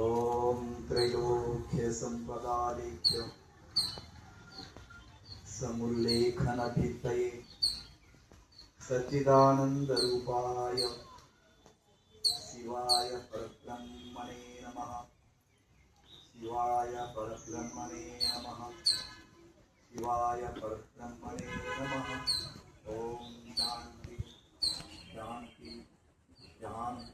ಓಂ ತ್ರೈಲೋಕ್ಯ ಸಂಪದಾಲೇಖ್ಯ ಸಮುಲ್ಲೇಖನ ಭಿತ್ತಯೇ ಸಚ್ಚಿದಾನಂದ ರೂಪಾಯ ಶಿವಾಯ ಪರಬ್ರಹ್ಮಣೇ ನಮಃ. ಶಿವಾಯ ಪರಬ್ರಹ್ಮಣೇ ನಮಃ. ಶಿವಾಯ ಪರಬ್ರಹ್ಮಣೇ ನಮಃ. ಓಂ ಶಾಂತಿ ಶಾಂತಿ ಶಾಂತಿ.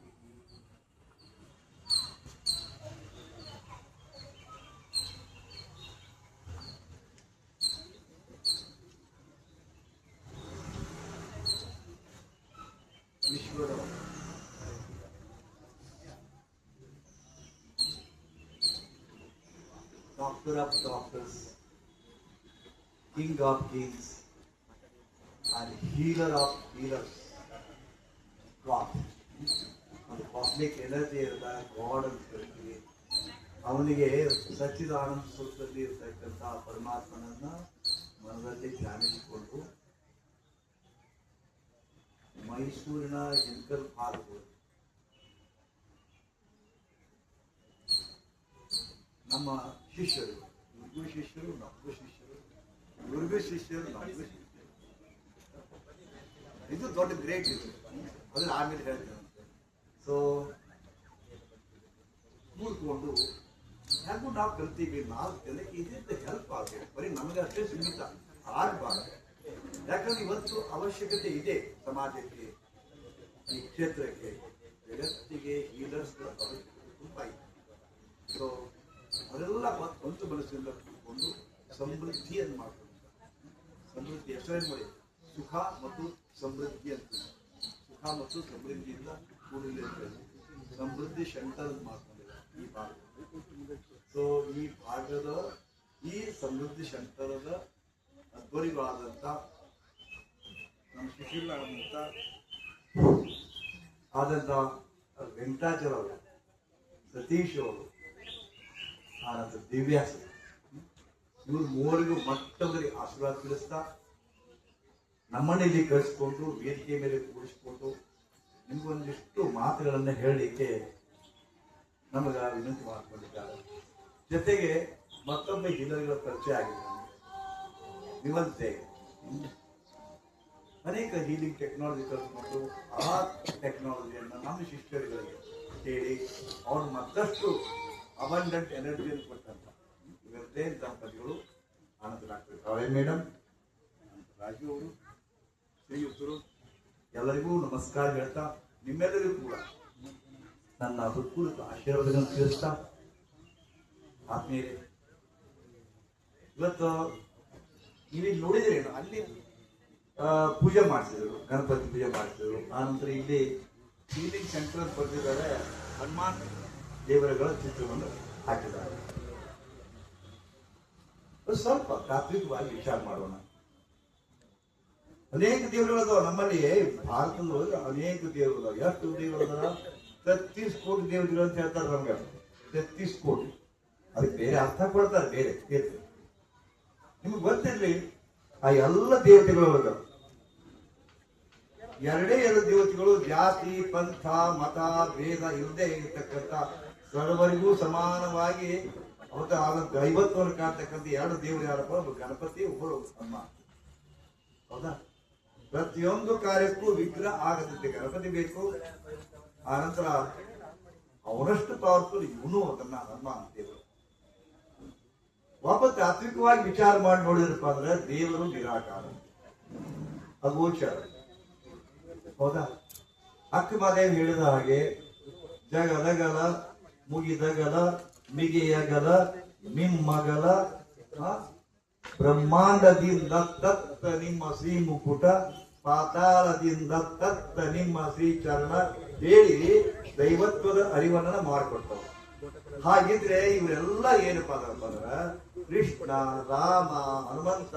ವಿಶ್ವದ Doctor of doctors, King of kings, and healer of healers, God. ಒಂದು ಕಾಸ್ಮಿಕ್ ಎನರ್ಜಿ ಇರದ ಗಾಡ್ ಅಂತ ಹೇಳ್ತೀವಿ. ಅವನಿಗೆ ಸಚ್ಚಿದಾನಂದ ಸ್ವರೂಪದಲ್ಲಿ ಇರ್ತಕ್ಕಂಥ ಪರಮಾತ್ಮನನ್ನ ಮನದಲ್ಲಿ ಧ್ಯಾನಿಸಿಕೊಂಡು ಮೈಸೂರಿನ ಎಂಕಲ್ ಪಾರ್ಕ್ಗಳು ನಮ್ಮ ಶಿಷ್ಯರು, ಇವ್ರಿಗೂ ಶಿಷ್ಯರು, ನಮಗೂ ಶಿಷ್ಯರು, ಇವ್ರಿಗೂ ಶಿಷ್ಯರು, ನಮಗೂ ಶಿಷ್ಯರು. ಇದು ದೊಡ್ಡ ಗ್ರೇಟ್ ಇದು. ಅದನ್ನ ಆಮೇಲೆ ಹೇಳ್ತೇನೆ. ಸೊ ಕೂತ್ಕೊಂಡು ಯಾಕೂ ನಾವು ಕಲ್ತೀವಿ, 4 ಜನಕ್ಕೆ ಇದರಿಂದ ಹೆಲ್ಪ್ ಆಗಬೇಕು. ಬರೀ ನಮಗೆ ಅಷ್ಟೇ ಸೀಮಿತ ಆಗಬಾರ್ದು. ಯಾಕಂದ್ರೆ ಇವತ್ತು ಅವಶ್ಯಕತೆ ಇದೆ ಸಮಾಜಕ್ಕೆ, ಈ ಕ್ಷೇತ್ರಕ್ಕೆ, ಜಗತ್ತಿಗೆ ಹೀಲರ್ಸ್ಗಳ ಅವಶ್ಯಕತೆ ತುಂಬ ಇದೆ. ಸೊ ಅವರೆಲ್ಲ ಒಂದು ಮನಸ್ಸಿನಿಂದ ಕೂತ್ಕೊಂಡು ಸಮೃದ್ಧಿಯನ್ನು ಮಾಡ್ಕೊಂಡು, ಸಮೃದ್ಧಿ ಹೆಸರೇನು ಮಾಡಿ, ಸುಖ ಮತ್ತು ಸಮೃದ್ಧಿ ಅಂತ. ಸುಖ ಮತ್ತು ಸಮೃದ್ಧಿಯಿಂದ ಕೂಡಲೇ ಸಮೃದ್ಧಿ ಸೆಂಟರ್ ಮಾಡ್ಕೊಂಡಿದ್ದಾರೆ ಈ ಭಾಗ. ಸೊ ಈ ಭಾಗದ ಈ ಸಮೃದ್ಧಿ ಸೆಂಟರದ ಅಧ್ವರಿಗಳಾದಂಥ ನಮ್ಮ ಸುಶೀಲ ಆದಂಥ ವೆಂಕಟಾಚಲ ಅವರು, ಸತೀಶ್ ಅವರು, ಆನಂತರ ದಿವ್ಯಾಸ, ಇವ್ರು ಮೂವರಿಗೂ ಮಟ್ಟದಲ್ಲಿ ಆಶೀರ್ವಾದ ತಿಳಿಸ್ತಾ ನಮ್ಮನ್ನ ಇಲ್ಲಿ ಕಳಿಸ್ಕೊಂಡು ವೇದಿಕೆ ಮೇಲೆ ಕೂಡಿಸ್ಕೊಂಡು ನಿಮ್ಗೊಂದಿಷ್ಟು ಮಾತುಗಳನ್ನು ಹೇಳಲಿಕ್ಕೆ ನಮಗ ವಿನಂತಿ ಮಾಡಿಕೊಂಡಿದ್ದಾರೆ. ಜೊತೆಗೆ ಮತ್ತೊಮ್ಮೆ ಹೀಲರ್ಗಳ ಪರಿಚಯ ಆಗಿದೆ. ನಿವಂತೆ ಅನೇಕ ಹೀಲಿಂಗ್ ಟೆಕ್ನಾಲಜಿ ಕಲಿಸ್ಕೊಂಡು ಆ ಟೆಕ್ನಾಲಜಿಯನ್ನು ನಮ್ಮ ಶಿಷ್ಯರುಗಳಿಗೆ ಹೇಳಿ ಅವ್ರು ಮತ್ತಷ್ಟು ಅಬಂಡೆಂಟ್ ಎನರ್ಜಿಯನ್ನು ಕೊಟ್ಟಂತ ಇವತ್ತೇ ದಂಪತಿಗಳು ಆನಂದ ಡಾಕ್ಟರ್ ಕಾವ್ಯ ಮೇಡಮ್, ರಾಜು ಅವರು, ಶ್ರೀಯುತರು ಎಲ್ಲರಿಗೂ ನಮಸ್ಕಾರ ಹೇಳ್ತಾ ನಿಮ್ಮೆಲ್ಲರಿಗೂ ಕೂಡ ನನ್ನ ಹೃತ್ಪೂರ್ವಕ ಆಶೀರ್ವಾದಗಳನ್ನು ತಿಳಿಸ್ತಾ ಆತ್ಮೀಯರೇ, ಇವತ್ತು ನೀವೀಗ ನೋಡಿದ್ರೇನು, ಅಲ್ಲಿ ಪೂಜೆ ಮಾಡಿಸಿದ್ರು, ಗಣಪತಿ ಪೂಜೆ ಮಾಡಿಸಿದ್ರು. ಆನಂತರ ಇಲ್ಲಿ ಹೀಲಿಂಗ್ ಸೆಂಟರ್ ಬರ್ತಿದ್ದಾರೆ, ಹನುಮಾನ್ ದೇವರುಗಳ ಚಿತ್ರವನ್ನು ಹಾಕಿದ್ದಾರೆ. ಸ್ವಲ್ಪ ತಾತ್ವಿಕವಾಗಿ ವಿಚಾರ ಮಾಡೋಣ. ಅನೇಕ ದೇವರುಗಳದಾವ ನಮ್ಮಲ್ಲಿ. ಭಾರತದೊಳಗೆ ಅನೇಕ ದೇವರುಗಳು. ಎಷ್ಟು ದೇವರುಗಳ? 33 ಕೋಟಿ ದೇವರುಗಳು ಅಂತ ಹೇಳ್ತಾರೆ ನಮ್ಗೆ. 33 ಕೋಟಿ. ಅದಕ್ಕೆ ಬೇರೆ ಅರ್ಥ ಕೊಡ್ತಾರೆ, ಬೇರೆ ದೇವತೆ. ನಿಮ್ಗೆ ಗೊತ್ತಿರ್ಲಿ, ಆ ಎಲ್ಲ ದೇವತೆಗಳೊಳಗ 2 ದೇವತೆಗಳು ಜಾತಿ, ಪಂಥ, ಮತ, ಭೇದ ಇಲ್ಲದೆ ಇರತಕ್ಕಂಥ ಸರ್ವರಿಗೂ ಸಮಾನವಾಗಿ ಅವತ್ತು 50 ಕಾಣ್ತಕ್ಕಂಥ 2 ದೇವರು ಯಾರಪ್ಪ? ಒಬ್ಬ ಗಣಪತಿ, ಒಬ್ಬರು ಹನುಮ. ಹೌದಾ? ಪ್ರತಿಯೊಂದು ಕಾರ್ಯಕ್ಕೂ ವಿಗ್ರಹ ಆಗದಂತೆ ಗಣಪತಿ ಬೇಕು. ಆನಂತರ ಅವರಷ್ಟು ಪವರ್ಫುಲ್ ಇವನು ಅದನ್ನ ಹನುಮಾನ್ ದೇವರು. ವಾಪಸ್ ತಾತ್ವಿಕವಾಗಿ ವಿಚಾರ ಮಾಡಿ ನೋಡಿದ್ರಪ್ಪ ಅಂದ್ರೆ ದೇವರು ನಿರಾಕಾರ, ಅಗೋಚರ. ಹೌದಾ? ಅಕ್ಕಮಹಾದೇವ್ ಹೇಳಿದ ಹಾಗೆ ಜಗದಗಲ, ಮುಗಿದಗಲ, ಮಿಗಿಯಗಲ, ನಿಮ್ಮಗಲ, ಬ್ರಹ್ಮಾಂಡದಿಂದ ತತ್ತ ನಿಮ್ಮ ಶ್ರೀ ಮುಕುಟ, ಪಾತಾಳದಿಂದ ತತ್ತ ನಿಮ್ಮ ಶ್ರೀ ಚರಣ ಹೇಳಿ ದೈವತ್ವದ ಅರಿವನ್ನ ಮಾಡಿಕೊಡ್ತಾವ. ಹಾಗಿದ್ರೆ ಇವರೆಲ್ಲ ಏನಪ್ಪಾ ಅಂದ್ರ ಕೃಷ್ಣ, ರಾಮ, ಹನುಮಂತ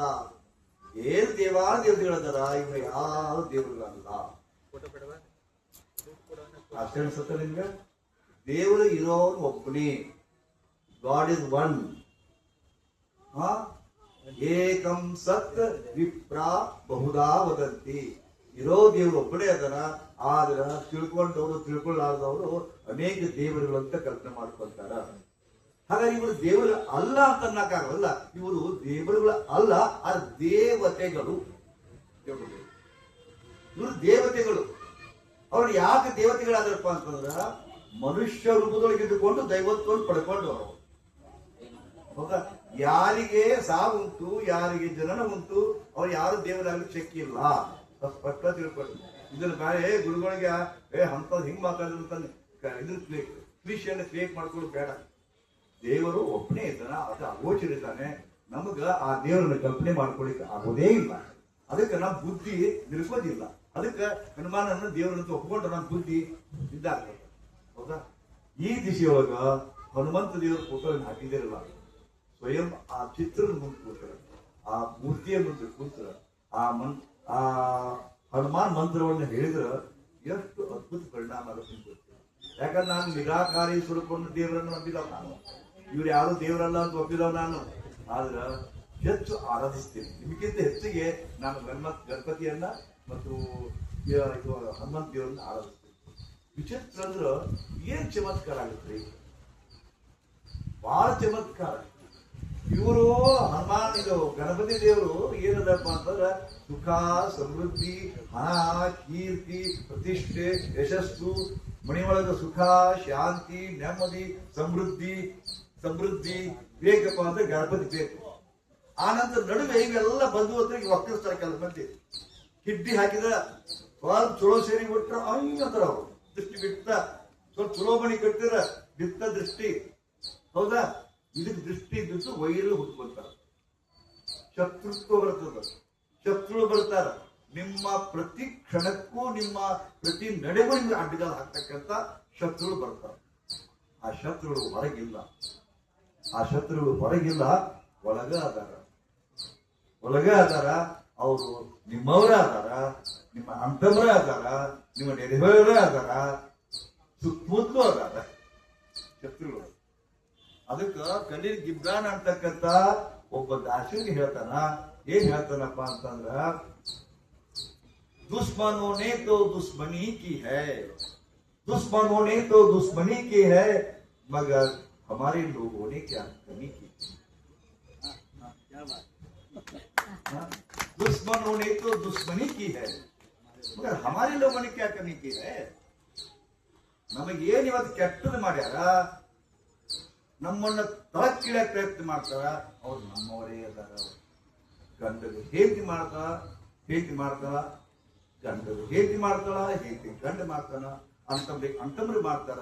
ಏನ್ ದೇವಾದೇವತೆಗಳದಾರ, ಇವ್ರು ಯಾವ ದೇವರುಗಳಲ್ಲ. ಅಷ್ಟೇ ಅನ್ಸುತ್ತೆ ನಿಮ್ಗೆ? ದೇವರು ಇರೋನು ಒಬ್ಬನೇ. God is one. ಏಕಂ ಸತ್ ವಿಪ್ರ ಬಹುಧಾ ವದಂತಿ. ಇರೋ ದೇವರು ಒಬ್ಬನೇ ಅದರ, ಆದ್ರ ತಿಳ್ಕೊಂಡವರು ತಿಳ್ಕೊಳ್ಳಾರ್ದವರು ಅನೇಕ ದೇವರುಗಳಂತ ಕಲ್ಪನೆ ಮಾಡ್ಕೊಳ್ತಾರ. ಹಾಗಾಗಿ ಇವರು ದೇವರು ಅಲ್ಲ ಅಂತ ಅನ್ನಕ್ಕಾಗಲ್ಲ. ಇವರು ದೇವರುಗಳ ಅಲ್ಲ, ಆ ದೇವತೆಗಳು. ಇವರು ದೇವತೆಗಳು. ಅವ್ರು ಯಾಕೆ ದೇವತೆಗಳಾದ್ರಪ್ಪ ಅಂತಂದ್ರ ಮನುಷ್ಯ ರೂಪದೊಳಗೆ ಇದ್ದುಕೊಂಡು ದೈವತ್ವವನ್ನು ಪಡ್ಕೊಂಡು ಅವರು. ಹೌದಾ? ಯಾರಿಗೆ ಸಾವುಂಟು, ಯಾರಿಗೆ ಜನನ ಉಂಟು, ಅವ್ರು ಯಾರು ದೇವರಾಗಲಿಕ್ಕೆ ಶಕ್ತಿ ಇಲ್ಲ. ಸ್ಪಷ್ಟ ತಿಳ್ಕೊಂಡು ಇದನ್ನ ಬೇರೆ ಗುರುಗಳಿಗೆ ಅಂತದ್ ಹಿಂಗ್ ಮಾತಾಡಿದ್ರೆ ಇದನ್ನ ಕ್ಲಿಷಿಯನ್ನು ಕ್ರಿಯೇಟ್ ಮಾಡ್ಕೊಂಡು ಬೇಡ. ದೇವರು ಒಬ್ಬನೇ ಇದ್ದಾನ, ಅದು ಅಗೋಚರ ಇದ್ದಾನೆ. ನಮಗ ಆ ದೇವರನ್ನ ಕಲ್ಪನೆ ಮಾಡ್ಕೊಳಿಕ್ಕೆ ಆಗೋದೇ ಇಲ್ಲ. ಅದಕ್ಕೆ ನಮ್ಮ ಬುದ್ಧಿ ನಿಲ್ಕೋದಿಲ್ಲ. ಅದಕ್ಕೆ ಹನುಮಾನನ್ನು ದೇವರಂತ ಒಪ್ಕೊಂಡ್ರೆ ನಮ್ಮ ಬುದ್ಧಿ ಇದ್ದಾಗ್ತದೆ. ಹೌದಾ? ಈ ದಿಶೆಯೊಳಗ ಹನುಮಂತ ದೇವರ ಫೋಟೋ ಹಾಕಿದಿರಲ್ಲ, ಸ್ವಯಂ ಆ ಚಿತ್ರದ ಮುಂದೆ ಕೂತಾರೆ, ಆ ಮೂರ್ತಿಯ ಮುಂದೆ ಕೂತಾರೆ, ಆ ಹನುಮಾನ್ ಮಂತ್ರವನ್ನು ಹೇಳಿದ್ರ ಎಷ್ಟು ಅದ್ಭುತ ಪರಿಣಾಮ ಆಗುತ್ತೆ. ಯಾಕಂದ್ರೆ ನಾನು ನಿರಾಕಾರಿ ಸ್ವರೂಪವನ್ನು ದೇವರನ್ನು ನಂಬಿದವ ನಾನು. ಇವ್ರು ಯಾರು ದೇವರಲ್ಲ ಅಂತ ಒಪ್ಪಿದವ ನಾನು. ಆದ್ರ ಹೆಚ್ಚು ಆರಾಧಿಸ್ತೇನೆ. ನಿಮಗಿಂತ ಹೆಚ್ಚಿಗೆ ನಾನು ಗಣಪತಿಯನ್ನ ಮತ್ತು ಹನುಮಂತ ದೇವರನ್ನ ಆರಾಧಿಸ್ತೇನೆ. ವಿಚಿತ್ರ ಅಂದ್ರ ಏನ್ ಚಮತ್ಕಾರ ಆಗುತ್ತೆ, ಬಹಳ ಚಮತ್ಕಾರ. ಇವರು ಹನುಮಾನ್ ಇದು ಗಣಪತಿ ದೇವರು ಏನದಪ್ಪ ಅಂತಂದ್ರ ಸುಖ, ಸಮೃದ್ಧಿ, ಹಣ, ಕೀರ್ತಿ, ಪ್ರತಿಷ್ಠೆ, ಯಶಸ್ಸು, ಮನೆಯೊಳಗ ಸುಖ, ಶಾಂತಿ, ನೆಮ್ಮದಿ, ಸಮೃದ್ಧಿ ಬೇಕಪ್ಪ ಅಂದ್ರೆ ಗಣಪತಿ ಬೇಕು. ಆನಂತರ ನಡುವೆ ಇವೆಲ್ಲ ಬಂದು ಅಂದ್ರೆ ಈಗ ಒಕ್ಕಲಿಸ್ತಾರೆ ಕೆಲವು ಮಂದಿ. ಕಿಡ್ಡಿ ಹಾಕಿದ್ರ ಸ್ವಲ್ಪ ಚಲೋ ಸೇರಿ ಬಿಟ್ರ ಅಂತರ ಅವರು ದೃಷ್ಟಿ ಬಿತ್ತ, ಸ್ವಲ್ಪ ಚಲೋ ಮಣಿ ಕಟ್ಟಿದ್ರ ಬಿತ್ತ ದೃಷ್ಟಿ. ಹೌದಾ? ಇದಕ್ಕೆ ದೃಷ್ಟಿ ಬಿದ್ದು ವೈರು ಹುಟ್ಕೊಂತಾರ, ಶತ್ರುತ್ವ ಬರ್ತದ, ಶತ್ರುಗಳು ಬರ್ತಾರ. ನಿಮ್ಮ ಪ್ರತಿ ಕ್ಷಣಕ್ಕೂ ನಿಮ್ಮ ಪ್ರತಿ ನಡೆಗೂ ನಿಮ್ಗೆ ಅಡ್ಡಗಾಲ ಹಾಕ್ತಕ್ಕಂಥ ಶತ್ರುಗಳು ಬರ್ತಾರೆ. ಆ ಶತ್ರುಗಳು ಹೊರಗಿಲ್ಲ, ಒಳಗ ಅದಾರ. ಅವರು ನಿಮ್ಮವರ ಅದಾರ, ನಿಮ್ಮ ಅಂತಮರ ಅದಾರ, ನಿಮ್ಮ ನೆರೆಹೊರೆಯವರ ಅದಾರ, ಸುತ್ತಮುತ್ತಲೂ ಅದಾರ ಶತ್ರುಗಳು. ಅದಕ್ಕ ಕಲೀಲ್ ಗಿಬ್ರಾನ್ ಅಂತಕ್ಕಂಥ ಒಬ್ಬ ದಾರ್ಶನಿಕ ಹೇಳ್ತಾನ. ಏನ್ ಹೇಳ್ತಾನಪ್ಪ ಅಂತಂದ್ರ, दुश्मनों ने तो दुश्मनी की है, मगर हमारे लोगों ने क्या कमी की. दुश्मनों ने तो दुश्मनी की है, मगर हमारे लोगों ने क्या कमी की है. ನಮಗೇನ್ ಇವತ್ತು ಕೆಟ್ಟದ್ದು ಮಾಡ್ಯಾರ, ನಮ್ಮನ್ನ ತಳಕಿಳಿಯಕ್ ಪ್ರಯತ್ನ ಮಾಡ್ತಾರ, ಅವ್ರು ನಮ್ಮವರೇ ಅದಾರ. ಗಂಡರು ಹೇತಿ ಮಾಡ್ತಾರ, ಗಂಡರು ಹೇತಿ ಮಾಡ್ತಾಳ, ಹೇತಿ ಗಂಡ ಮಾಡ್ತಾನ, ಅಂತಮ್ರಿ ಮಾಡ್ತಾರ.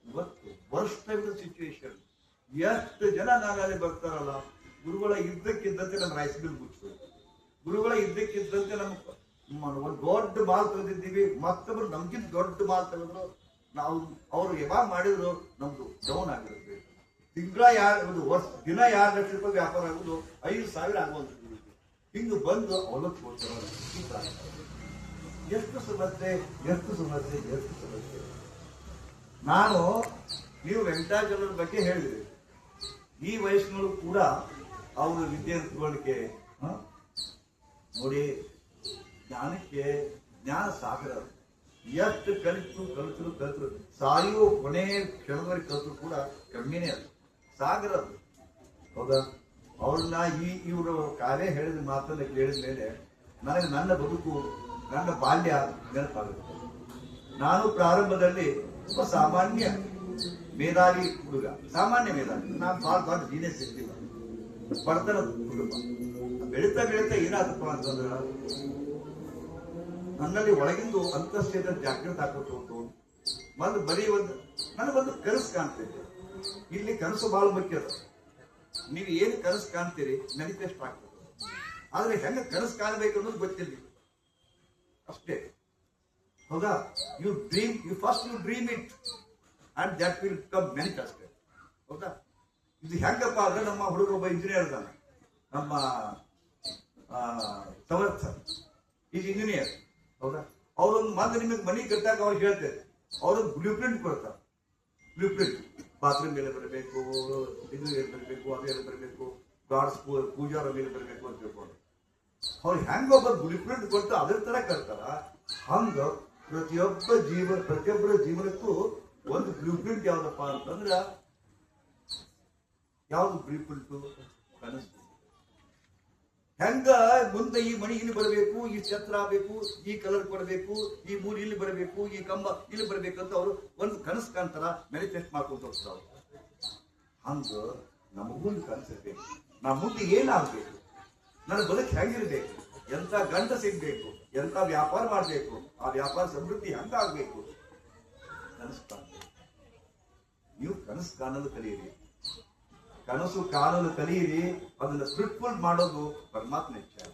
ಇವತ್ತು ವರ್ಸ್ಟ್ ಸಿಚುವೇಶನ್. ಎಷ್ಟು ಜನ ನಾಳೆ ಬರ್ತಾರಲ್ಲ, ಗುರುಗಳ ಇದ್ದಕ್ಕಿದ್ದಂತೆ ನಮ್ಮ ರೈಸ್ ಮಿಲ್ ಮುಚ್ಚಬೇಕು, ಗುರುಗಳ ಇದ್ದಕ್ಕಿದ್ದಂತೆ ಒಂದು ದೊಡ್ಡ ಮಾಲ್ ತೆಗೆದಿದ್ದೀವಿ, ಮತ್ತೊಬ್ರು ನಮ್ಗಿಂತ ದೊಡ್ಡ ಮಾಲ್ ತೆಗೆದ್ರು ನಾವು ಅವ್ರು ಯಾವಾಗ ಮಾಡಿದ್ರು ನಮ್ದು ಡೌನ್ ಆಗಿರುತ್ತೆ. ತಿಂಗಳ ದಿನ 2 ಲಕ್ಷ ರೂಪಾಯಿ ವ್ಯಾಪಾರ ಆಗುದು 5,000 ಆಗುವಂತ ಹಿಂಗ ಬಂದು ಅವಲತ್ತು ಕೊಡ್ತಾರೆ. ಎಷ್ಟು ಸಮಸ್ಯೆ. ನಾನು ನೀವು ವೆಂಕಟಾಚಲರ ಬಗ್ಗೆ ಹೇಳಿದ್ರಿ. ಈ ವಯಸ್ಸಿನಲ್ಲೂ ಕೂಡ ಅವರು ವಿದ್ಯೆ ತಗೊಳ್ಳಿಕ್ಕೆ ನೋಡಿ, ಜ್ಞಾನಕ್ಕೆ ಜ್ಞಾನ ಸಾಗರ. ಎಷ್ಟು ಕಲಿತರು ಸಾಯುವ ಕೊನೆ ಕ್ಷಣದವರೆಗೆ ಕಲಿತರು ಕೂಡ ಕಮ್ಮಿನೇ ಅದು, ಸಾಗರ ಅದು. ಹೌದಾ? ಅವ್ರನ್ನ ಇವರು ಕಾರ್ಯ ಹೇಳಿದ ಮಾತನ್ನ ಕೇಳಿದ ಮೇಲೆ ನನಗೆ ನನ್ನ ಬದುಕು, ನನ್ನ ಬಾಲ್ಯ ನೆನಪಾಗುತ್ತೆ. ನಾನು ಪ್ರಾರಂಭದಲ್ಲಿ ಒಬ್ಬ ಸಾಮಾನ್ಯ ಮೇಧಾವಿ ಹುಡುಗ, ಸಾಮಾನ್ಯ ಮೇಧಾವಿ. ನಾನು ಬಹಳ ದೊಡ್ಡ ಜೀನಿಯಸ್ ಇರ್ತಿಲ್ಲ, ಬಡತನ ಕುಟುಂಬ. ಬೆಳೀತಾ ಏನಾದಪ್ಪ ಅಂತಂದ್ರ ನನ್ನಲ್ಲಿ ಒಳಗಿಂದು ಅಂತಸ್ಥೇತ ಜಾಗೃತ ಹಾಕೋತು ನನಗೊಂದು ಕನಸು ಕಾಣ್ತಿದ್ದೆ. ಇಲ್ಲಿ ಕನಸು ಬಹಳ ಮುಖ್ಯ. ನೀವು ಏನು ಕನಸು ಕಾಣ್ತೀರಿ ಮ್ಯಾನಿಫೆಸ್ಟ್ ಆಗ್ತದೆ. ಆದ್ರೆ ಹೆಂಗ ಕನಸು ಕಾಣಬೇಕು ಅನ್ನೋದು ಗೊತ್ತಿಲ್ಲ ಅಷ್ಟೇ. ಹೌದಾ? You dream it and that will come manifested. ಹೌದಾ? ಇದು ಹೆಂಗಪ್ಪ ಅಂದ್ರೆ ನಮ್ಮ ಹುಡುಗ ಒಬ್ಬ ಇಂಜಿನಿಯರ್ ಇದ್ದಾನೆ, ನಮ್ಮ ಸಮರ್ಥ ಈಸ್ ಇಂಜಿನಿಯರ್. ಹೌದಾ? ಅವ್ರೊಂದು ಮಂದಿ ನಿಮಗೆ ಮನೆ ಕಟ್ಟಾಕ ಅವ್ರಿಗೆ ಹೇಳ್ತೇವೆ, ಅವ್ರೊಂದು ಬ್ಲೂ ಪ್ರಿಂಟ್ ಕೊಡ್ತಾರೆ. ಬ್ಲೂ ಪ್ರಿಂಟ್, ಬಾತ್ರೂಮ್ ಮೇಲೆ ಬರಬೇಕು, ಇದು ಎಲ್ಲಿ ಬರಬೇಕು, ಅದು ಎಲ್ಲಿ ಬರಬೇಕು, ಗಾಡ್ಸ್ ಪೂಜಾರ ಮೇಲೆ ಬರಬೇಕು ಅಂತ ತಿಳ್ಕೊಂಡು ಅವ್ರು ಹೆಂಗೊಬ್ಬ ಬ್ಲೂ ಪ್ರಿಂಟ್ ಕೊಟ್ಟು ಅದ್ರ ತರ ಕರ್ತಾರ, ಹಂಗ ಪ್ರತಿಯೊಬ್ಬರ ಜೀವನಕ್ಕೂ ಒಂದು ಬ್ಲೂ ಪ್ರಿಂಟ್ ಯಾವ್ದಪ್ಪ ಅಂತಂದ್ರ, ಯಾವ್ದು ಬ್ಲೂ ಪ್ರಿಂಟ್? ಕನಸು. ಹೆಂಗ ಮುಂದೆ ಈ ಮಣಿ ಇಲ್ಲಿ ಬರಬೇಕು, ಈ ಛತ್ರ ಆಗ್ಬೇಕು, ಈ ಕಲರ್ ಕೊಡಬೇಕು, ಈ ಮೂರು ಇಲ್ಲಿ ಬರಬೇಕು, ಈ ಕಂಬ ಇಲ್ಲಿ ಬರ್ಬೇಕಂತ ಅವರು ಒಂದು ಕನಸು ಕಾಣ್ತಾರ, ಮ್ಯಾನಿಫೆಸ್ಟ್ ಮಾಡ್ಕೊಂತ ಹೋಗ್ತಾರ. ಹಂಗ ನಮಗೂ ಒಂದು ಕನಸಿರ್ಬೇಕು. ನಾ ಮುಂದೆ ಏನಾಗ್ಬೇಕು, ನನ್ನ ಬದುಕು ಹೆಂಗಿರ್ಬೇಕು, ಎಂತ ಗಂಡ ಸಿಗ್ಬೇಕು, ಎಂತ ವ್ಯಾಪಾರ ಮಾಡ್ಬೇಕು, ಆ ವ್ಯಾಪಾರ ಸಮೃದ್ಧಿ ಹೆಂಗ ಆಗ್ಬೇಕು, ಕನಸು ಕಾಣ್ಬೇಕು. ನೀವು ಕನಸು ಕಾಣಲು ಕಲಿಯಿರಿ, ಕನಸು ಕಾಣಲು ಕಲಿಯಿರಿ. ಅದನ್ನ ಫ್ರೂಟ್ಫುಲ್ ಮಾಡೋದು ಪರಮಾತ್ಮ ಇಚ್ಛೆ.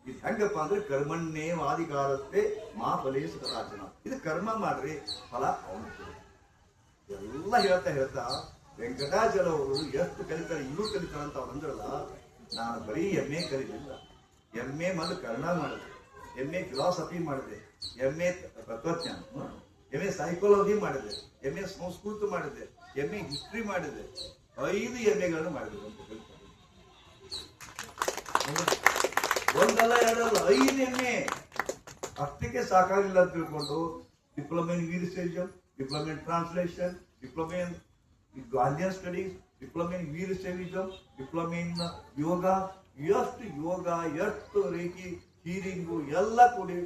ಇದು ಹೆಂಗಪ್ಪ ಅಂದ್ರೆ ಕರ್ಮಣ್ಣೇ ವಾದಿಕಾರತ್ತೆ ಮಾ ಫಲೇಶು ಕದಾಚನ. ಇದು ಕರ್ಮ ಮಾಡ್ರಿ, ಫಲ ಅವನು ಎಲ್ಲ ಹೇಳ್ತಾ ವೆಂಕಟಾಚಲವರು ಎಷ್ಟು ಕಲಿತಾರೆ, ಇನ್ನೂ ಕಲಿತಾರೆ ಅಂತ ಅವ್ರು ಅಂದ್ರಲ್ಲ. ನಾನು ಬರೀ MA ಕಲಿಲಿಲ್ಲ, MA ಮೊದಲು ಕನ್ನಡ ಮಾಡಿದೆ, MA ಫಿಲಾಸಫಿ ಮಾಡಿದೆ, MA ತತ್ವಜ್ಞಾನ, MA ಸೈಕಾಲಜಿ ಮಾಡಿದೆ, MA ಸಂಸ್ಕೃತ ಮಾಡಿದೆ, MA ಹಿಸ್ಟ್ರಿ ಮಾಡಿದೆ, 5 MAಗಳನ್ನು ಮಾಡಿದೆ. ಒಂದಲ್ಲ ಎರಡಲ್ಲ 5 MA. ಅಷ್ಟಕ್ಕೆ ಸಾಕಾಗಿಲ್ಲ ಅಂತ ತಿಳ್ಕೊಂಡು diploma in Veerashaivam, diploma in translation, diploma in Gandhian studies, diploma in Veerashaivism, diploma in yoga, ಎಷ್ಟು ರೇಖಿ ಹೀರಿಂಗು ಎಲ್ಲ ಕೂಡಿ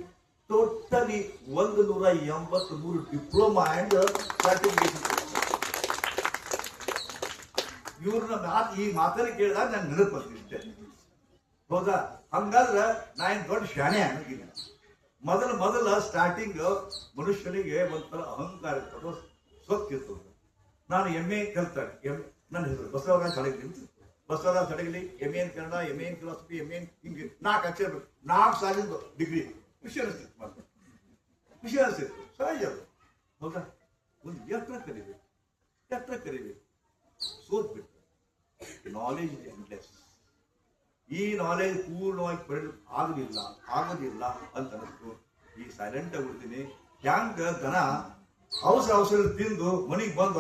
ಟೋಟಲಿ 183 ಡಿಪ್ಲೊಮಾ ಅಂಡ್ ಸರ್ಟಿಫಿಕೇಶನ್. ಇವ್ರನ್ನ ಈ ಮಾತನ್ನು ಕೇಳಿದಾಗ ನಾನು ನೆನಪು ಇಷ್ಟೇ. ಹೌದಾ? ಹಂಗಾದ್ರ ನಾ ಏನ್ ದೊಡ್ಡ ಶಾಣೆ ಅನ್ನೋದಿಲ್ಲ. ಮೊದಲ ಸ್ಟಾರ್ಟಿಂಗ್ ಮನುಷ್ಯನಿಗೆ ಒಂಥರ ಅಹಂಕಾರ ಇರ್ತದ, ಸ್ವತ್ತಿರ್ತದ. ನಾನು MA ಕಲ್ತಾನೆ, ನನ್ನ ಹೆಸರು ಬಸವರಾಜ್ ಹಡಗಲಿ. ಬಸವರಾಜ್ ಹಡಗಲಿ, MA ಇನ್ ಕನ್ನಡ, MA ಇನ್ ಫಿಲಾಸಫಿ, MA ಇನ್ ಹಿಂಗೆ 4 ಅಕ್ಷರ ಬೇಕು, 4 ಸಾಲಿಂದು ಡಿಗ್ರಿ. ಖುಷಿ ಅನಿಸ್ತಿತ್ತು, ಮತ್ತೆ ಖುಷಿ ಅನಿಸ್ತಿತ್ತು, ಸಹಜ ಅದು. ಹೌದಾ? ಒಂದು ಎತ್ತರ ಕರಿಬೇಕು, ಸೋತ್ಬಿಟ್ಟು. Knowledge is endless. ಈ ನಾಲೆಜ್ ಪೂರ್ಣವಾಗಿ ಆಗೋದಿಲ್ಲ ಅಂತ ಅನಿಸ್ತು. ಈ ಸೈಲೆಂಟ್ ಆಗಿಬಿಡ್ತೀನಿ. ಹ್ಯಾಂಗ ದನ ಅವಸರ ತಿಂದು ಮನಿಗೆ ಬಂದು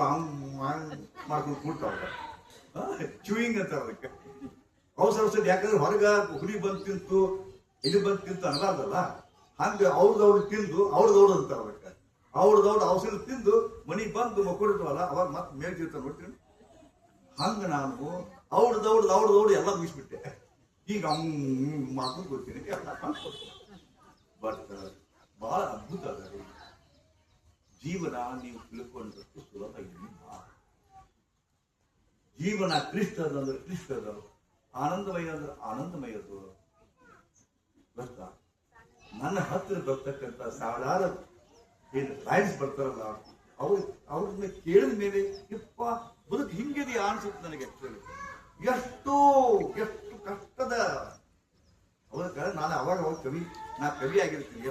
ಮಾಡ್ಕೊಂಡು ಕೂಡ್ತಾವ, ಚೂಯಿಂಗ್ ಅಂತ ಅದಕ್ಕೆ ಅವಸರ. ಯಾಕಂದ್ರೆ ಹೊರಗ ಹುಲಿ ಬಂದು ತಿಂತು, ಇದು ಬಂದು ತಿಂತು ಅನ್ನಬಾರ್ದಲ್ಲ. ಹಂಗ ಅವ್ರದವ್ರು ತಿಂದು ಅವ್ರದವ್ರು ಅಂತಾರ ಅದಕ್ಕೆ. ಅವ್ರದವ್ರು ಅವಸರ ತಿಂದು ಮನಿಗೆ ಬಂದು ಮಕ್ಕೊಂಡಿರ್ತಾವಲ್ಲ, ಅವಾಗ ಮತ್ತೆ ಮೇಲ್ ತಿಂತ ನೋಡ್ತೀನಿ. ಹಂಗ ನಾನು ಅವ್ರದವ್ರು ಎಲ್ಲ ಮುಗಿಸ್ಬಿಟ್ಟೆ. ಈಗ ಮಾಡ್ಕೊಂಡು ಕೊಡ್ತೀನಿ, ಬಟ್ ಬಹಳ ಅದ್ಭುತ ಅದ ಜೀವನ. ನೀವು ತಿಳ್ಕೊಂಡಷ್ಟು ಸುಲಭ ಇಲ್ಲ. ಜೀವನ ಕ್ಲಿಷ್ಟದಂದ್ರೆ ಕ್ಲಿಷ್ಟದ, ಆನಂದಮಯ ಅಂದ್ರೆ ಆನಂದಮಯದು. ಗೊತ್ತಾ? ನನ್ನ ಹತ್ತಿರ ಬರ್ತಕ್ಕಂಥ ಸಾವಿರಾರು ಏನು ಕ್ಲೈಂಟ್ಸ್ ಬರ್ತಾರಲ್ಲ, ಅವ್ರನ್ನ ಕೇಳಿದ ಮೇಲೆ ಯಪ್ಪ ಬದುಕು ಹಿಂಗಿದೆ ಅನ್ಸುತ್ತೆ ನನಗೆ. ಆಕ್ಚುಲಿ ಎಷ್ಟು ಕಷ್ಟದ. ಅವಕ್ಕೆ ನಾನು ಅವಾಗ ಕವಿ ಆಗಿರ್ತೀನಿ.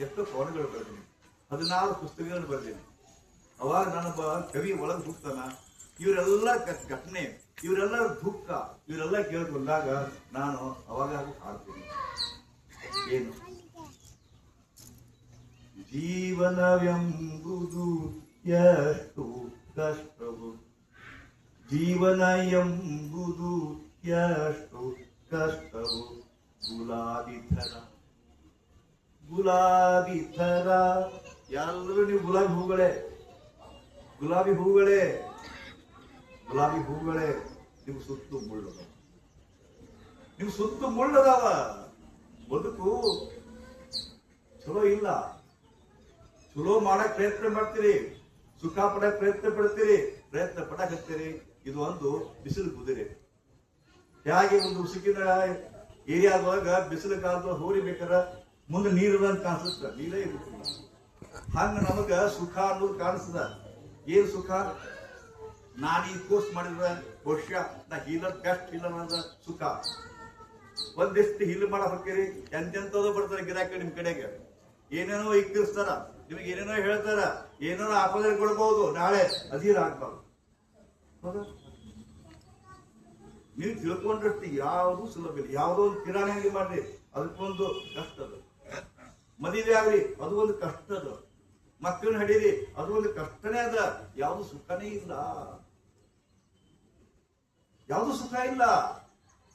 ಎಷ್ಟೋ ಕವನಗಳು ಬರೆದೀನಿ, 16 ಪುಸ್ತಕಗಳನ್ನು ಬರೆದೀನಿ. ಅವಾಗ ನಾನೊಬ್ಬ ಕವಿ ಒಳಗೆ ಹೋಗ್ತಾನ. ಇವರೆಲ್ಲ ಘಟನೆ, ಇವರೆಲ್ಲ ದುಃಖ, ಇವರೆಲ್ಲ ಕೇಳಿ ಬಂದಾಗ ನಾನು ಅವಾಗ ಹಾಡ್ತೀನಿ. ಏನು? ಜೀವನವೆಂಬುದು ಎಷ್ಟು ಕಷ್ಟವು, ಜೀವನ ಎಂಬುದು ಎಷ್ಟು ಕಷ್ಟವು, ಗುಲಾಬಿ ಥರ. ಎಲ್ಲರೂ ನೀವು ಗುಲಾಬಿ ಹೂಗಳೇ. ನೀವು ಸುತ್ತು ಮುಳ್ಳದಾವ. ಬದುಕು ಚಲೋ ಇಲ್ಲ. ಚಲೋ ಮಾಡಕ್ ಪ್ರಯತ್ನ ಮಾಡ್ತೀರಿ, ಸುಖ ಪಡಕ್ ಪ್ರಯತ್ನ ಪಡಕತ್ತೀರಿ. ಇದು ಒಂದು ಬಿಸಿಲು ಕುದುರೆ. ಹೇಗೆ ಒಂದು ಉಸುಕಿನ ಏರಿಯಾದೊಳಗ ಬಿಸಿಲು ಕಾಲದೊಳಗೆ ಹೋರಿಬೇಕಾರ ಮುಂದೆ ನೀರು ಅಂತ ಕಾಣಿಸುತ್ತ, ನೀರೇ ಇರುತ್ತಿಲ್ಲ. ಹಂಗ ನಮಗ ಸುಖ ಅನ್ನೋದು ಕಾಣಿಸ್ತದ. ಏನ್ ಸುಖ? ನಾನು ಈ ಕೋರ್ಸ್ ಮಾಡಿದ್ರ ಬಹುಶಃ ನಾ ಬೆಸ್ಟ್ ಹೀಲರ್ ಅನ್ನೋದ ಸುಖ. ಒಂದಿಷ್ಟು ಹೀಲ್ ಮಾಡ ಹೋಗ್ತೀರಿ, ಎಂತೆಂತದೋ ಬರ್ತಾರೆ ಗಿರಾಕಿ ನಿಮ್ ಕಡೆಗೆ. ಏನೇನೋ ಇಕ್ಕಿರ್ಸ್ತಾರ, ನಿಮ್ಗೆ ಏನೇನೋ ಹೇಳ್ತಾರ, ಏನೇನೋ ಆಪದಲ್ಲಿ ಕೊಡ್ಬಹುದು, ನಾಳೆ ಅಧೀರ ಆಗ್ಬಾರ್ದು. ನೀವು ತಿಳ್ಕೊಂಡಷ್ಟು ಯಾವುದು ಸುಲಭ ಇಲ್ಲ. ಯಾವುದೋ ಒಂದು ಕಿರಾಣಿ ಅಂಗಡಿ ಮಾಡ್ರಿ, ಅದಕ್ಕೊಂದು ಕಷ್ಟ ಅದು. ಮದುವೆ ಆಗ್ರಿ, ಅದು ಒಂದು ಕಷ್ಟ ಅದು. ಮಕ್ಕಳನ್ನ ಹಡೀರಿ, ಅದು ಒಂದು ಕಷ್ಟನೇ ಅದ. ಯಾವುದು ಸುಖನೇ ಇಲ್ಲ, ಯಾವುದು ಸುಖ ಇಲ್ಲ.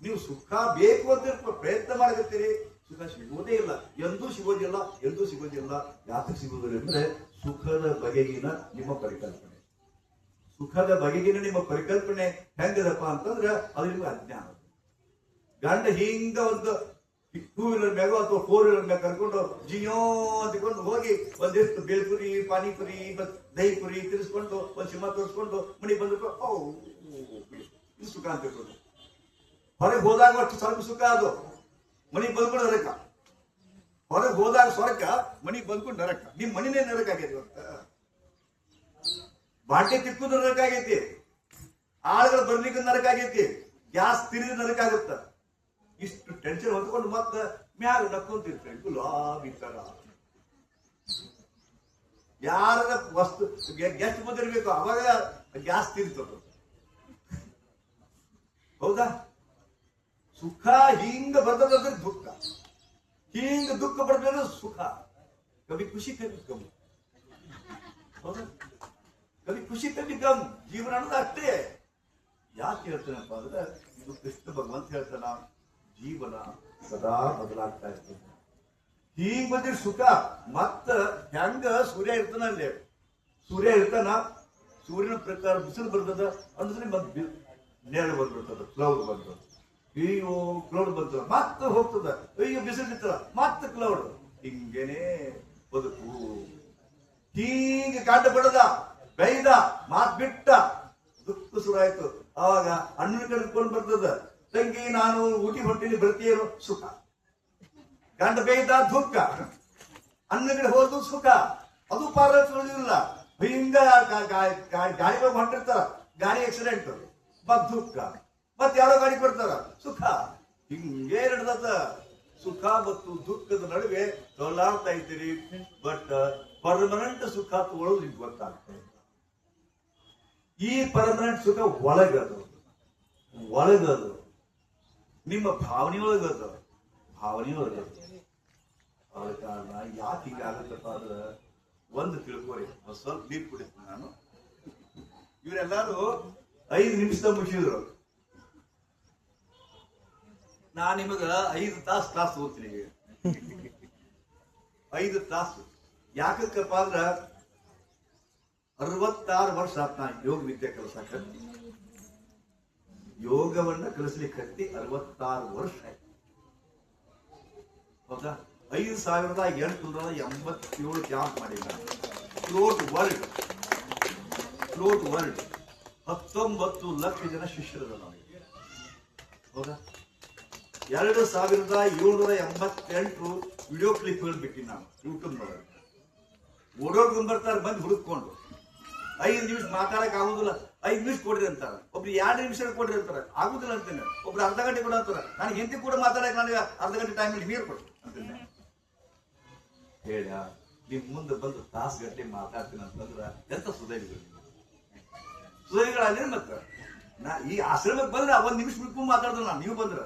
ನೀವು ಸುಖ ಬೇಕು ಅಂತ ಪ್ರಯತ್ನ ಮಾಡಕತ್ತೀರಿ, ಸುಖ ಸಿಗೋದೇ ಇಲ್ಲ, ಎಂದೂ ಸಿಗೋದಿಲ್ಲ, ಎಂದೂ ಸಿಗೋದಿಲ್ಲ. ಯಾಕೆ ಸಿಗೋದಿಲ್ಲ ಅಂದ್ರೆ ಸುಖದ ಬಗೆಗಿನ ನಿಮ್ಮ ಪರಿಕಲ್ಪನೆ, ಸುಖದ ಬಗೆಗಿನ ನಿಮ್ಮ ಪರಿಕಲ್ಪನೆ ಹೆಂಗದಪ್ಪ ಅಂತಂದ್ರೆ ಅದು ನಿಮ್ಗೆ ಅಜ್ಞಾನ. ಗಂಡ ಹಿಂಗ ಒಂದು 2 ವೀಲರ್ ಮ್ಯಾಗ ಅಥವಾ 4 ವೀಲರ್ ಮ್ಯಾಗ ಕರ್ಕೊಂಡು ಜಿಯೋ ಅಂತ್ಕೊಂಡು ಹೋಗಿ ಒಂದಿಷ್ಟು ಬೇಲ್ಪುರಿ, ಪಾನಿಪುರಿ, ದಹಿ ಪುರಿ ತಿರ್ಸ್ಕೊಂಡು ಒಂದ್ ಸಿನಿಮಾ ತೋರಿಸ್ಕೊಂಡು ಮನೆಗೆ ಬಂದ್ಬಿಟ್ಟು ಇದು ಸುಖ ಅಂತ ತಿಳ್ಕೊಂಡು ಹೊರಗೆ ಹೋದಾಗ ಅಷ್ಟು ಸ್ವಲ್ಪ ಸುಖ, ಅದು ಮನೆಗೆ ಬಂದ್ಕೊಂಡು ನರಕ. ಹೊರಗೆ ಹೋದಾಗ ಸ್ವರ್ಗ, ಮನೆಗೆ ಬಂದ್ಕೊಂಡು ನರಕ. ನಿಮ್ ಮನಿನೇ ನರಕ ಆಗೈತಿ, ಬಾಟೆ ತಿಕ್ಕುದು ನರಕ ಆಗೈತಿ, ಆಳುಗಳು ಬರ್ಲಿಕ್ಕೆ ನರಕ ಆಗೈತಿ, ಗ್ಯಾಸ್ ತಿರಿದ ನರಕ ಆಗುತ್ತ. ಇಷ್ಟು ಟೆನ್ಷನ್ ಹೊತ್ಕೊಂಡು ಮತ್ತೆ ಮ್ಯಾಲ ನಕ್ಕೊಂತಿರ್ತಾರೆ ಗುಲಾಬಿ ತರ. ಯಾರ ವಸ್ತು ಗೆಸ್ಟ್ ಬಂದಿರ್ಬೇಕು ಅವಾಗ ಗ್ಯಾಸ್ ತಿರ್ತದ. ಹೌದಾ? ಸುಖ ಹಿಂಗ ಬರ್ತದಂದ್ರೆ ದುಃಖ, ಹಿಂಗ ದುಃಖ ಬರ್ತದ್ರೆ ಸುಖ. ಕವಿ ಖುಷಿ ಕವಿ ಕಮ್, ಹೌದಾ? ಕವಿ ಖುಷಿ ಕವಿ ಕಮ್. ಜೀವನ ಅನ್ನೋದು ಅಷ್ಟೇ. ಯಾಕೆ ಹೇಳ್ತಾನಪ್ಪ ಅಂದ್ರೆ ಇದು ಕೃಷ್ಣ ಭಗವಂತ ಹೇಳ್ತಾನ, ಜೀವನ ಸದಾ ಬದಲಾಗ್ತಾ ಇರ್ತದೆ. ಹೀಗ್ ಬಂದಿರ್ ಸುಖ. ಮತ್ತ ಹೆಂಗ ಸೂರ್ಯ ಇರ್ತಾನ, ಅಲ್ಲಿ ಸೂರ್ಯ ಇರ್ತಾನ, ಸೂರ್ಯನ ಪ್ರಕಾರ ಬಿಸಿಲು ಬರ್ತದ ಅಂದ್ರೆ ಮತ್ತೆ ನೇರಳು ಬಂದ್ಬಿಡ್ತದ, ಕ್ಲೌಡ್ ಬಂತು, ಅಯ್ಯೋ ಕ್ಲೌಡ್ ಬಂತು, ಮತ್ತೆ ಹೋಗ್ತದ, ಅಯ್ಯೋ ಬಿಸಿಲು ಇರ್ತದ, ಮತ್ತೆ ಕ್ಲೌಡ್. ಹಿಂಗೇನೆ ಬದುಕು. ಹೀಗೆ ಕಾಟ ಬಡದ, ಬೈದ, ಮಾತ್ ಬಿಟ್ಟ, ದುಃಖ ಶುರು ಆಯ್ತು. ಅವಾಗ ಅಣ್ಣನ ಕಡ್ಕೊಂಡು ಬರ್ತದ, ತಂಗಿ ನಾನು ಊಟಿ ಹೊಟ್ಟಿಲಿ ಬರ್ತೀಯೋ, ಸುಖ. ಗಂಡ ಬೇಯ್ದ, ದುಃಖ. ಅಣ್ಣನ ಕಡೆ ಹೋದ್ರು ಸುಖ, ಅದು ಪಾಲಿಲ್ಲ. ಹಿಂಗ ಗಾಡಿಗಳು ಹೊಂಟಿರ್ತಾರ, ಗಾಡಿ ಆಕ್ಸಿಡೆಂಟ್, ಮತ್ ದುಃಖ. ಮತ್ ಯಾರೋ ಗಾಡಿ ಕೊಡ್ತಾರ, ಸುಖ. ಹಿಂಗೇ ನಡೆದ. ಸುಖ ಮತ್ತು ದುಃಖದ ನಡುವೆ ತೊಲಾಡ್ತಾ ಇದ್ದೀರಿ. ಬಟ್ ಪರ್ಮನೆಂಟ್ ಸುಖ ತಗೊಳ್ಳೋದು ನಿಮ್ಗೆ ಗೊತ್ತಾಗ್ತದೆ. ಈ ಪರ್ಮನೆಂಟ್ ಸುಖ ಒಳಗದು, ಒಳಗದು ನಿಮ್ಮ ಭಾವನೆಯೊಳಗದು, ಭಾವನೆಯೊಳಗದು. ಆದ ಕಾರಣ ಯಾಕೆ ಹೀಗಾಗತ್ತಪ್ಪ ಅಂದ್ರೆ ಒಂದು ತಿಳ್ಕೊರಿ. ಸ್ವಲ್ಪ ನೀರು ಕುಡಿತೀನಿ ನಾನು. ಇವರೆಲ್ಲಾರು 5 ನಿಮಿಷ ಮುಗಿಸಿದ್ರು. ನಾನು ನಿಮಗ 5 ತಾಸು ಕ್ಲಾಸ್ ಹೋಗ್ತೀನಿ. 5 ತಾಸು ಯಾಕಪ್ಪ ಅಂದ್ರ 66 ವರ್ಷ ಆತ್ ನಾ ಯೋಗ ವಿದ್ಯೆ ಕಲಿಸಕ. ಯೋಗವನ್ನ ಕಲಿಸ್ಲಿಕ್ಕೆ 66 ವರ್ಷ ಆಯ್ತು. ಹೌದಾ? 5887 ಕ್ಯಾಂಪ್ ಮಾಡಿಲ್ಲ ಥ್ರೂಔಟ್ ವರ್ಲ್ಡ್. 19 ಲಕ್ಷ ಜನ ಶಿಷ್ಯರು ನಮಗೆ. ಹೌದಾ? 2788 ವಿಡಿಯೋ ಕ್ಲಿಪ್ಗಳು ಬಿಟ್ಟಿ ನಾನು ಯೂಟ್ಯೂಬ್ ನೋಡೋದು. ಓಡೋಡ್ಕೊಂಡ್ ಬರ್ತಾರೆ ಬಂದು ಹುಡುಕೊಂಡು. 5 ನಿಮಿಷ ಮಾತಾಡಕ್ ಆಗುದಿಲ್ಲ, 5 ನಿಮಿಷ ಕೊಡ್ರಿ ಅಂತಾರ. ಒಬ್ರು 2 ನಿಮಿಷ ಕೊಡ್ರಿ ಅಂತಾರ, ಆಗುದಿಲ್ಲ ಅಂತೇನೆ. ಒಬ್ರು ಅರ್ಧ ಗಂಟೆ ಕೊಡ ಅಂತಾರ. ನಾನು ಹೆಂಡತಿ ಕೂಡ ಮಾತಾಡಕ್ ನನಗೆ ಅರ್ಧ ಗಂಟೆ ಟೈಮಲ್ಲಿ ನೀರು ಕೊಡ್ರಿ ಅಂತೇನೆ. ಹೇಳ ನಿಮ್ ಮುಂದೆ ಬಂದು ತಾಸು ಗಂಟೆ ಮಾತಾಡ್ತೀನಿ ಅಂತಂದ್ರ ಎಂತ ಸುಧೈಗಳಾಗ್ಲಿ. ಮತ್ತ ನಾ ಈ ಆಶ್ರಮಕ್ಕೆ ಬಂದ್ರೆ 1 ನಿಮಿಷ ಬಿಟ್ಟು ಮಾತಾಡಿದ್ರು ನಾನು. ನೀವು ಬಂದ್ರ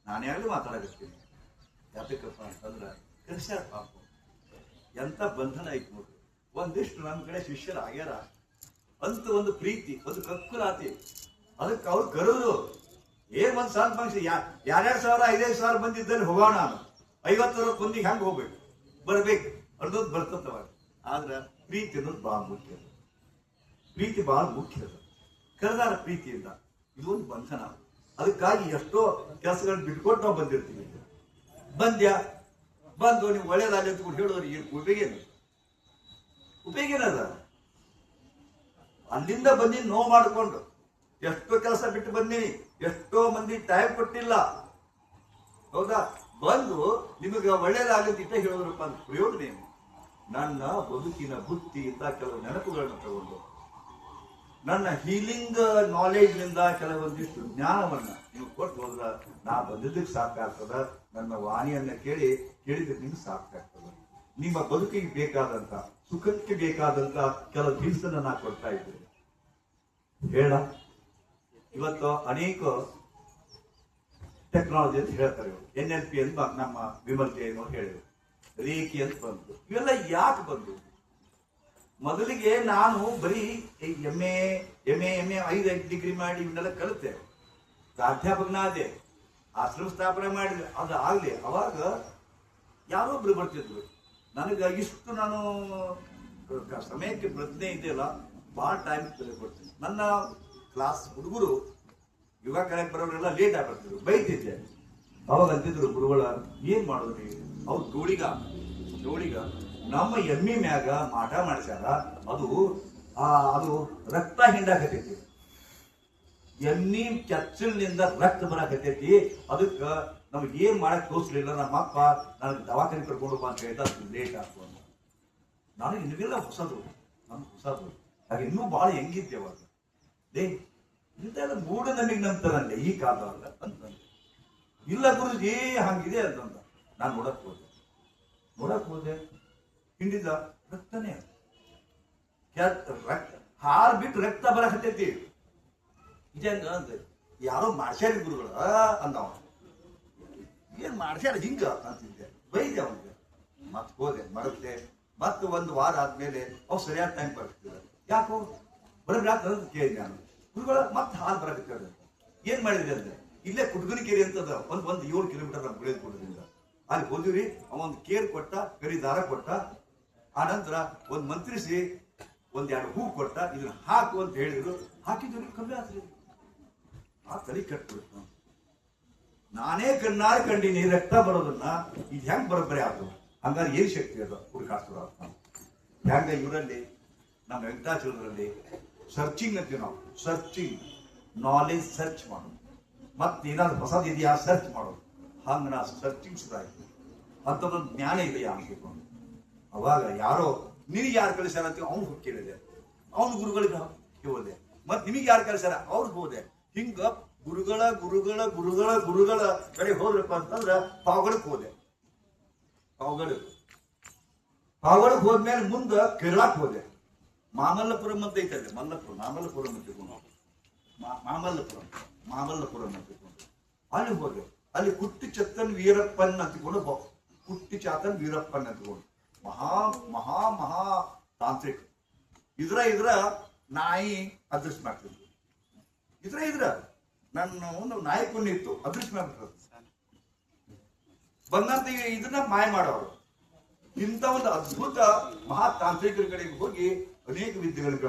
ನಾನೇ ಆಗ್ಲಿ ಮಾತಾಡಕತ್ತೀನಿ. ಯಾತಕ್ಕಪ್ಪ ಅಂತಂದ್ರ ಕೃಷ್ಣ ಪಾಪ ಎಂತ ಬಂಧನ ಐತಿ ನೋಡ್ರಿ. ಒಂದಿಷ್ಟು ನಮ್ಮ ಕಡೆ ಶಿಷ್ಯರು ಆಗ್ಯಾರ ಅಂತ ಒಂದು ಪ್ರೀತಿ, ಒಂದು ಕಕ್ಕುಲಾತಿ. ಅದಕ್ಕೆ ಅವ್ರು ಕರೆದ್ರು. ಏನ್ ಒಂದ್ ಸಣ್ಣ ಫಂಕ್ಷನ್ 2,000 5,000 ಬಂದಿದ್ದಲ್ಲಿ ಹೋಗೋಣ. 50 ಮಂದಿಗೆ ಹೆಂಗ್ ಹೋಗ್ಬೇಕು, ಬರ್ಬೇಕು ಅನ್ನೋದು ಬರ್ತದವ. ಆದ್ರ ಪ್ರೀತಿ ಅನ್ನೋದು ಬಹಳ ಮುಖ್ಯ. ಪ್ರೀತಿ ಬಹಳ ಮುಖ್ಯ. ಕರೆದಾರ ಪ್ರೀತಿಯಿಂದ. ಇದೊಂದು ಬಂಧನ. ಅದಕ್ಕಾಗಿ ಎಷ್ಟೋ ಕೆಲಸಗಳನ್ನ ಬಿಟ್ಕೊಟ್ಟು ನಾವು ಬಂದಿರ್ತೀವಿ. ಬಂದು ನೀವು ಒಳ್ಳೇದಾಗಲಿ ಅಂತ ಹೇಳೋರು ಉಪಯೋಗ ಏನದ? ಅಲ್ಲಿಂದ ಬಂದಿ ನೋವು ಮಾಡಿಕೊಂಡು ಎಷ್ಟೋ ಕೆಲಸ ಬಿಟ್ಟು ಬಂದೀನಿ, ಎಷ್ಟೋ ಮಂದಿ ಟೈಮ್ ಕೊಟ್ಟಿಲ್ಲ. ಹೌದಾ? ಬಂದು ನಿಮಗೆ ಒಳ್ಳೇದಾಗಲಿ ಇಷ್ಟ ಹೇಳೋದ್ರಪ್ಪ ಅಂತ ಪ್ರಯೋಜನ ಏನು? ನನ್ನ ಬದುಕಿನ ಬುದ್ಧಿಯಿಂದ ಕೆಲವು ನೆನಪುಗಳನ್ನ ತಗೊಂಡು, ನನ್ನ ಹೀಲಿಂಗ್ ನಾಲೆಜ್ ನಿಂದ ಕೆಲವೊಂದಿಷ್ಟು ಜ್ಞಾನವನ್ನ ನೀವು ಕೊಟ್ಟು ಹೋದ್ರ ನಾ ಬಂದಿದ್ದಕ್ಕೆ ಸಾಕಾಗ್ತದ. ನನ್ನ ವಾಣಿಯನ್ನ ಕೇಳಿದ್ರೆ ನಿಮ್ಗೆ ಸಾಕಾಗ್ತದ. ನಿಮ್ಮ ಬದುಕಿಗೆ ಬೇಕಾದಂತ, ಸುಖಕ್ಕೆ ಬೇಕಾದಂತ ಕೆಲವು ದಿವಸನ ನಾ ಕೊಡ್ತಾ ಇದ್ದೇನೆ. ಹೇಳ ಇವತ್ತು ಅನೇಕ ಟೆಕ್ನಾಲಜಿ ಅಂತ ಹೇಳ್ತಾರೆ. NLP ಅಂತ ನಮ್ಮ ವಿಮಲ್ ಜೈನ್ ಹೇಳಿದ್ರು. ರೇಖಿ ಅಂತ ಬಂತು. ಇವೆಲ್ಲ ಯಾಕೆ ಬಂದು? ಮೊದಲಿಗೆ ನಾನು ಬರೀ MA 5 ಡಿಗ್ರಿ ಮಾಡಿ ಇವನ್ನೆಲ್ಲ ಕಲಿತೆ. ಪ್ರಾಧ್ಯಾಪಕನಾದೆ, ಆಶ್ರಮ ಸ್ಥಾಪನೆ ಮಾಡಿದೆ. ಅದು ಆಗ್ಲಿ ಅವಾಗ ಯಾರೋ ಒಬ್ರು ಬರ್ತಿದ್ರು. ನನಗೆ ಇಷ್ಟು ನಾನು ಸಮಯಕ್ಕೆ ಪ್ರಜ್ಞೆ ಇದೆಯಲ್ಲ, ಭಾಳ ಟೈಮ್ ಕೊಡ್ತೀನಿ. ನನ್ನ ಕ್ಲಾಸ್ ಹುಡುಗರು ಯೋಗ ಕಲಿಯಕ್ಕೆ ಬರೋರೆಲ್ಲ ಲೇಟ್ ಆಗ್ಬಿಡ್ತಿದ್ರು, ಬೈತಿದ್ದೆ. ಅವಾಗ ಅಂತಿದ್ರು ಗುರುಗಳ, ಏನ್ ಮಾಡೋದು ನೀವು? ಅವ್ರು ಜೋಳಿಗ ನಮ್ಮ ಎಮ್ಮಿ ಮ್ಯಾಗ ಮಾಟ ಮಾಡಿಸ್ಯಾರ, ಅದು ರಕ್ತ ಹಿಂಡಾಕತೈತಿ, ಎಮ್ಮಿ ಕೆಚ್ಚಲಿನಿಂದ ರಕ್ತ ಬರಾಕತೈತಿ. ಅದಕ್ಕ ನಮ್ಗೆ ಏನ್ ಮಾಡಕ್ ತೋರಿಸ್ಲಿಲ್ಲ. ನಮ್ಮಪ್ಪ ನನಗೆ ದವಾಖಾನೆ ಕರ್ಕೊಂಡು ಹೋಗ ಅಂತ ಹೇಳ್ತಾ ಲೇಟ್ ಆಗ್ತದೆ. ನನಗೆ ನಿಮಗೆಲ್ಲ ಹೊಸದು, ನಮ್ಗೆ ಹೊಸದು. ಹಾಗೆ ಇನ್ನೂ ಭಾಳ ಹೆಂಗಿದ್ದೆ ಅವಾಗ. ಇಂತೆಲ್ಲ ಮೂಢನಂಬಿಕೆ ನಂಬ್ತಾರಲ್ಲ ಈ ಕಾಲದಲ್ಲ ಅಂತಂದ್ರೆ. ಇಲ್ಲ ಗುರುಜಿ ಹಂಗಿದೆ ಅಂತಂದ. ನಾನು ನೋಡಕ್ ಹೋದೆ, ಹಿಂಡಿದ ರಕ್ತನೇ, ರಕ್ತ ಹಾಲು ಬಿಟ್ಟು ರಕ್ತ ಬರಕತ್ತೈತಿ. ಇದಂಗ ಅಂದ, ಯಾರೋ ಮಾಡ್ಸ್ಯಾರ ಗುರುಗಳ ಅಂದವ. ಏನ್ ಮಾಡ್ಸ್ಯಾರ ಹಿಂಗ ಅಂತಿದ್ದೆ, ಬೈದೆ ಅವನಿಗೆ. ಮತ್ ಹೋದೆ, ಮರತೆ. ಮತ್ತೆ ಒಂದು ವಾರ ಆದ್ಮೇಲೆ ಅವ್ ಸರಿಯಾದ ಟೈಮ್ ಬರ್ತಿದ್ದ. ಯಾಕೋ ಬರಬ್ಯಾಕ ಅಂತ ಕೇಳಿದೆ ನಾನು. ಗುರುಗಳ ಮತ್ತೆ ಹಾಲು ಬರಕತ್ತ. ಏನ್ ಮಾಡಿದೆ ಅಂದ್ರೆ, ಇಲ್ಲೇ ಕುಟ್ಗನಕೆರೆ ಅಂತದ ಒಂದು 7 ಕಿಲೋಮೀಟರ್ ನಮ್ಮ ಬೆಳೆದ್ಕೊಡೋದ್ರಿಂದ ಅಲ್ಲಿ ಹೋದಿವ್ರಿ. ಅವ ಒಂದು ಕೇರ್ ಕೊಟ್ಟ, ಕರಿ ದಾರ ಕೊಟ್ಟ. ಆ ನಂತರ ಒಂದು ಮಂತ್ರಿಸಿ 1-2 ಹೂ ಕೊಟ್ಟ, ಇದನ್ನ ಹಾಕು ಅಂತ ಹೇಳಿದ್ರು. ಹಾಕಿದ್ರಿ, ಕಮ್ಮಿ ಆದ್ರಿ. ಆ ತಲೆ ಕಟ್ಬಿಡ್ತು. ನಾನೇ ಕಣ್ಣಾರೆ ಕಂಡಿನಿ ರಕ್ತ ಬರೋದನ್ನ. ಇದು ಹೆಂಗ್ ಬರೋಬ್ಬರಿ ಆಯ್ತು? ಹಂಗಾರೆ ಏನ್ ಶಕ್ತಿ ಅದು ಹುಡುಕಾಡ್ತದ? ಹೆಂಗ ಇವರಲ್ಲಿ ನಮ್ಮ ವೆಂಕಟಾಚಲದಲ್ಲಿ ಸರ್ಚಿಂಗ್ ಅಂತೀವಿ ನಾವು. ಸರ್ಚಿಂಗ್, ನಾಲೆಜ್ ಸರ್ಚ್ ಮಾಡೋದು, ಮತ್ತೆ ಏನಾದ್ರು ಹೊಸದು ಇದೆಯಾ ಸರ್ಚ್ ಮಾಡೋದು. ಹಂಗ ನಾ ಸರ್ಚಿಂಗ್ ಸುಧಾರಿತು ಅಂತದೊಂದು ಜ್ಞಾನ ಇದೆಯಾ ಅನ್ಕೊಂಡು. ಅವಾಗ ಯಾರೋ ನಿನಗೆ ಯಾರು ಕಳಿಸ್ಯಾರ ಅಂತ ಅವ್ನು ಕೇಳಿದೆ. ಅವನು ಗುರುಗಳಿಗೆ ಹೋದೆ. ಮತ್ ನಿಮಗೆ ಯಾರು ಕಳಿಸ್ಯಾರ ಅವ್ರಿಗೆ ಹೋದೆ. ಹಿಂಗ ಗುರುಗಳ ಕಡೆ ಹೋದ್ರಪ್ಪ ಅಂತಂದ್ರ ಪಾವಗಡಕ್ಕೆ ಹೋದೆ. ಪಾವಗಡಕ್ಕೆ ಹೋದ್ಮೇಲೆ ಮುಂದ ಕೇರಳಕ್ಕೆ ಹೋದೆ. ಮಾಮಲ್ಲಪುರಂ ಅಂತ ಐತಲ್ಲ, ಮಾಮಲ್ಲಪುರಂ ಅಂತ ಮಾಮಲ್ಲಪುರಂ ಅಂತ ಅಲ್ಲಿ ಹೋದೆ. ಅಲ್ಲಿ ಕುಟ್ಟಿ ಚತ್ತನ್ ವೀರಪ್ಪನ್ ಅಂತಿಕೊಂಡು, ಕುಟ್ಟಿ ಚಾತನ್ ವೀರಪ್ಪನ್ ಅಂತಿಕೊಂಡು ಮಹಾ ತಾಂತ್ರಿಕ. ಇದ್ರ ನಾಯಿ ಅದೃಷ್ಟ ಮಾಡ್ತಿದ್ರು. ಇದ್ರ ನನ್ನ ಒಂದು ನಾಯಿ ಪುಣ್ಯ ಇತ್ತು, ಅದೃಷ್ಟ ಮಾಡ್ಬಿಟ್ರು. ಬಂದಂತ ಇದನ್ನ ಮಾಯ ಮಾಡೋರು. ಇಂಥ ಒಂದು ಅದ್ಭುತ ಮಹಾ ತಾಂತ್ರಿಕರ ಕಡೆಗೆ ಹೋಗಿ ಅನೇಕ ವಿದ್ಯೆಗಳಿಗೆ